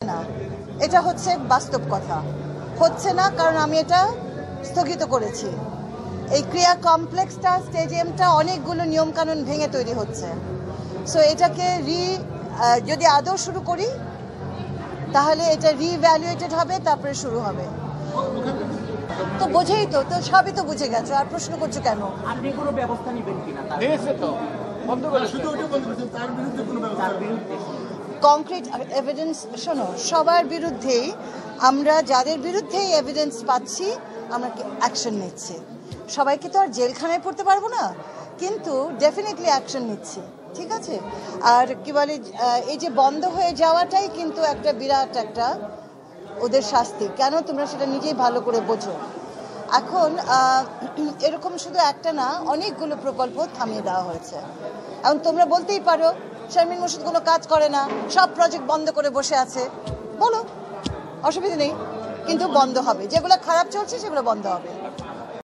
না, এটা হচ্ছে বাস্তব কথা। হচ্ছে না কারণ আমি এটা স্থগিত করেছি। এই ক্রিয়া কমপ্লেক্সটা, স্টেডিয়ামটা অনেকগুলো নিয়মকানুন ভেঙে তৈরি হচ্ছে। সো এটাকে যদি আদৌ শুরু করি তাহলে এটা রিভ্যালুয়েটেড হবে, তারপরে শুরু হবে। তো বোঝেই তো সবই তো বুঝে গেছো, আর প্রশ্ন করছো কেন? আপনি কোনো ব্যবস্থা নেবেন কিনা কংক্রিট এভিডেন্স? শোনো, সবার বিরুদ্ধেই আমরা, যাদের বিরুদ্ধেই এভিডেন্স পাচ্ছি আমরা অ্যাকশন নিচ্ছি। সবাইকে তো আর জেলখানায় পড়তে পারবো না, কিন্তু ডেফিনেটলি অ্যাকশন নিচ্ছি, ঠিক আছে? আর কি বলে, এই যে বন্ধ হয়ে যাওয়াটাই কিন্তু একটা বিরাট একটা ওদের শাস্তি। কেন? তোমরা সেটা নিজেই ভালো করে বোঝো। এখন এরকম শুধু একটা না, অনেকগুলো প্রকল্প থামিয়ে দেওয়া হয়েছে। এখন তোমরা বলতেই পারো শারমিন মোর্শেদ কোনো কাজ করে না, সব প্রজেক্ট বন্ধ করে বসে আছে, বলো, অসুবিধা নেই, কিন্তু বন্ধ হবে। যেগুলো খারাপ চলছে সেগুলো বন্ধ হবে।